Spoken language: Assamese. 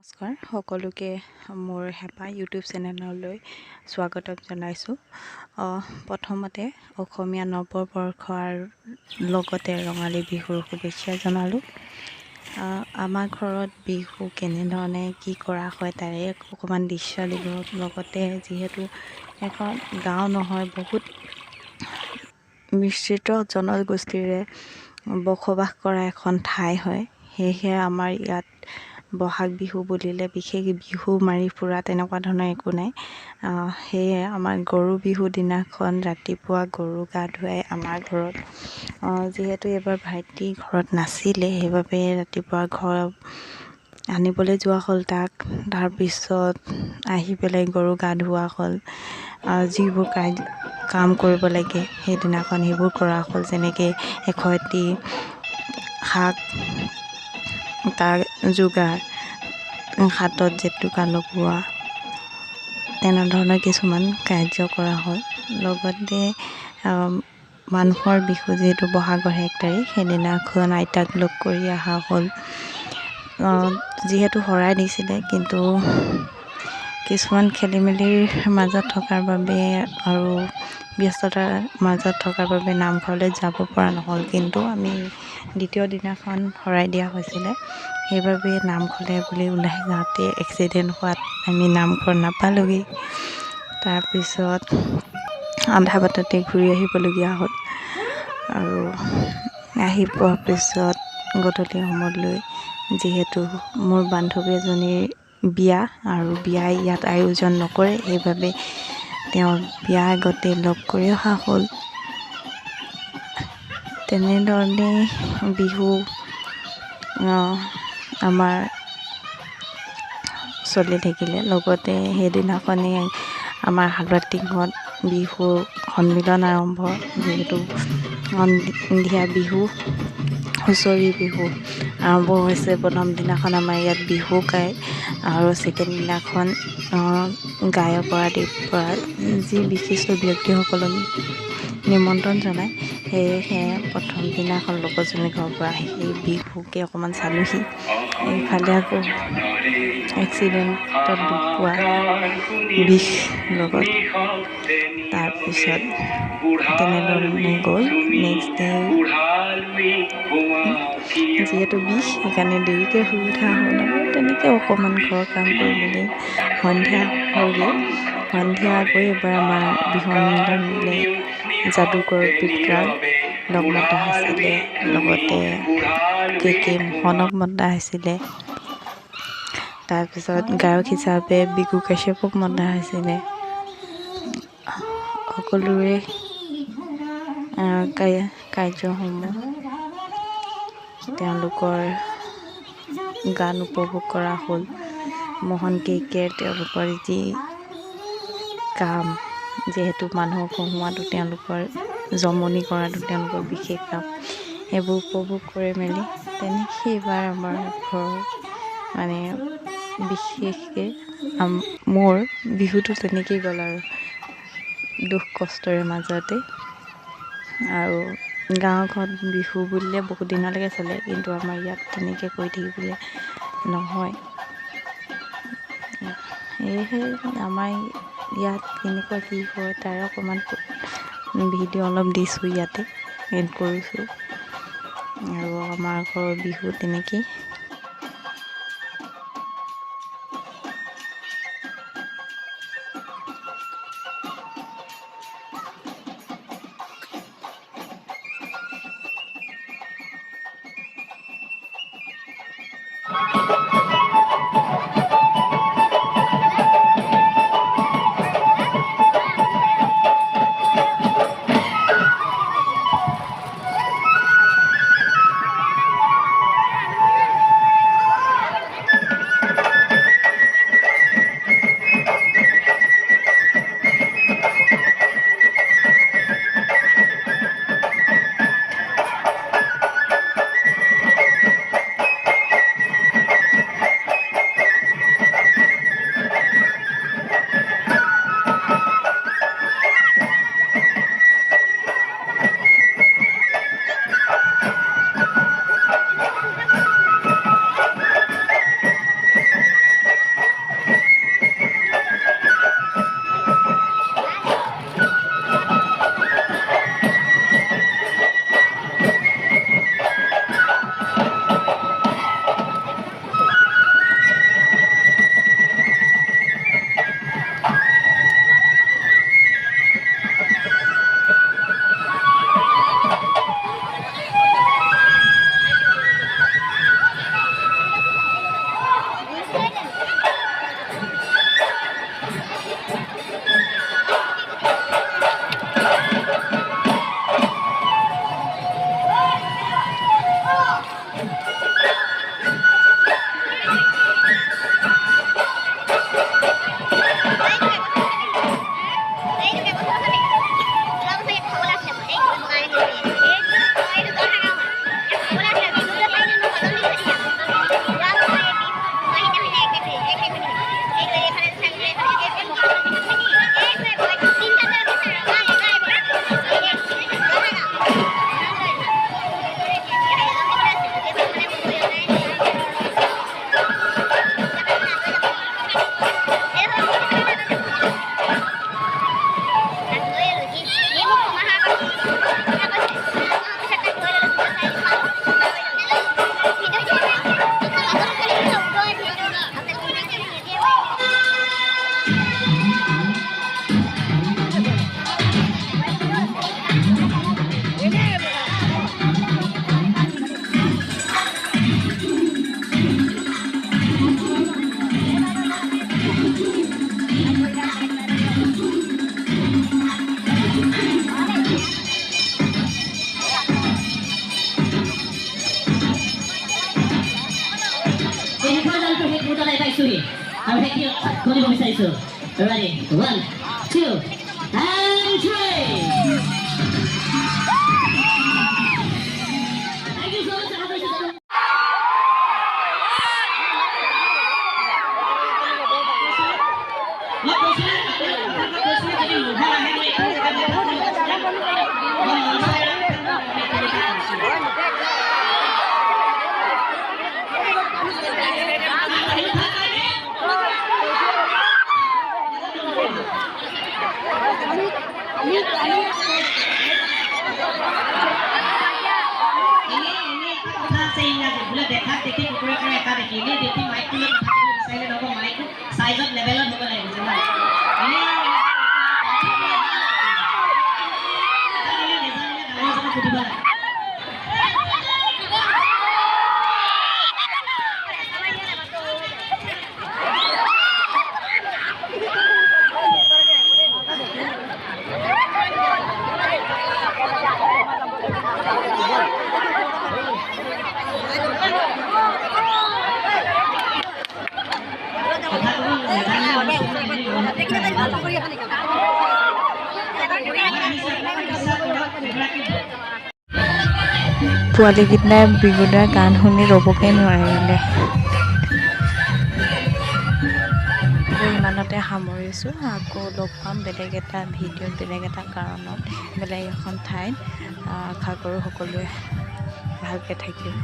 নমস্কাৰ সকলোকে মোৰ হেপা ইউটিউব চেনেললৈ স্বাগতম জনাইছোঁ। প্ৰথমতে অসমীয়া নৱবৰ্ষৰ লগতে ৰঙালী বিহুৰ শুভেচ্ছা জনালোঁ। আমাৰ ঘৰত বিহু কেনেধৰণে কি কৰা হয় তাৰে অকণমান দৃশ্য দিব। লগতে যিহেতু এখন গাঁও নহয়, বহুত মিশ্ৰিত জনগোষ্ঠীৰে বসবাস কৰা এখন ঠাই হয়, সেয়েহে আমাৰ ইয়াত বহাগ বিহু বুলিলে বিশেষ বিহু মাৰি ফুৰা তেনেকুৱা ধৰণৰ একো নাই। সেয়ে আমাৰ গৰু বিহু দিনাখন ৰাতিপুৱা গৰু গা ধুৱাই আমাৰ ঘৰত, যিহেতু এইবাৰ ভাইটি ঘৰত নাছিলে সেইবাবে ৰাতিপুৱা ঘৰ আনিবলৈ যোৱা হ'ল তাক। তাৰপিছত আহি পেলাই গৰু গা ধুওৱা হ'ল, যিবোৰ কাম কৰিব লাগে সেইদিনাখন সেইবোৰ কৰা হ'ল, যেনেকৈ এশএটি শাক, তাৰ যোগাৰ, হাতত জেতুকা লগোৱা, তেনেধৰণৰ কিছুমান কাৰ্য কৰা হ'ল। লগতে মানুহৰ বিহু যিহেতু বহাগৰ 1 তাৰিখ, সেইদিনাখন আইতাক লগ কৰি অহা হ'ল। যিহেতু শৰাই দিছিলে, কিন্তু কিছুমান খেলি মেলিৰ মাজত থকাৰ বাবে আৰু ব্যস্ততাৰ মাজত থকাৰ বাবে নামঘৰলৈ যাব পৰা নহ'ল। কিন্তু আমি দ্বিতীয় দিনাখন শৰাই দিয়া হৈছিলে, সেইবাবে নামঘৰলৈ বুলি ওলাই যাওঁতে এক্সিডেণ্ট হোৱাত আমি নামঘৰ নাপালোঁগৈ। তাৰপিছত আধা বাটতে ঘূৰি আহিবলগীয়া হ'ল। আৰু আহি পোৱাৰ পিছত গধূলি সময়লৈ, যিহেতু মোৰ বান্ধৱী এজনীৰ বিয়া আৰু বিয়াই ইয়াত আয়োজন নকৰে, সেইবাবে তেওঁ বিয়া আগতে লগ কৰি অহা হ'ল। তেনেধৰণেই বিহু আমাৰ চলি থাকিলে। লগতে সেইদিনাখনেই আমাৰ হালুৱাটিঙত বিহুৰ সন্মিলন আৰম্ভ, যিহেতু সন্ধিয়া বিহু, হুঁচৰি বিহু আৰম্ভ হৈছে। প্ৰথম দিনাখন আমাৰ ইয়াত বিহু গায় আৰু ছেকেণ্ড দিনাখন গায়ক পৰা যি বিশিষ্ট ব্যক্তিসকলক নিমন্ত্ৰণ জনায়। সেয়েহে প্ৰথম দিনাখন লগৰজনীৰ ঘৰৰ পৰা আহি সেই বিহুকে অকণমান চালোঁহি। এইফালে আকৌ এক্সিডেণ্টত দুখ পোৱা বিষ লগত, তাৰপিছত তেনেধৰণে গ'ল। নেক্সট ডে যিহেতু বিষ, সেইকাৰণে দেৰিকৈ শুই উঠা হ'ল আৰু তেনেকৈ অকণমান ঘৰৰ কাম কৰি মেলি সন্ধিয়া হ'লগৈ। সন্ধিয়া গৈ এবাৰ আমাৰ বিহু সন্মিলনলৈ যাদুকৰ বিদ্যাক লগ মতা হৈছিলে, লগতে কে মোহনক মতা হৈছিলে। তাৰপিছত গায়ক হিচাপে বিকু কাশ্যপক মতা হৈছিলে। সকলোৰে কাৰ্যসমূহ, তেওঁলোকৰ গান উপভোগ কৰা হ'ল। মোহন কেকে তেওঁলোকৰ যি কাম, যিহেতু মানুহক হহোঁৱাটো তেওঁলোকৰ, জমনি কৰাটো তেওঁলোকৰ বিশেষ কাম, সেইবোৰ উপভোগ কৰি মেলি তেনেকৈ এইবাৰ আমাৰ ঘৰৰ মানে বিশেষকৈ মোৰ বিহুটো তেনেকেই গ'ল আৰু দুখ কষ্টৰে মাজতে। আৰু গাঁৱৰ ঘৰত বিহু বুলিলে বহুত দিনলৈকে চলে, কিন্তু আমাৰ ইয়াত তেনেকৈ কৰি থাকিবলৈ নহয়। সেয়েহে আমাৰ ইয়াত কেনেকুৱা কি হয় তাৰে অকণমান ভিডিঅ' অলপ দিছোঁ, ইয়াতে এড কৰিছোঁ। আৰু আমাৰ ঘৰৰ বিহু তেনেকেই। তুমি আৰু সেই কৰিব বিচাৰিছো ready 1 2 and 3 Thank you so much size of level of পোৱালীকেইটাই বিগুদাৰ গান শুনি ৰ'বকে নোৱাৰিলে। ইমানতে সামৰিছোঁ। আকৌ লগ পাম বেলেগ এটা ভিডিঅ'ত, বেলেগ এটা কাৰণত, বেলেগ এখন ঠাইত। আশা কৰোঁ সকলোৱে ভালকৈ থাকিব।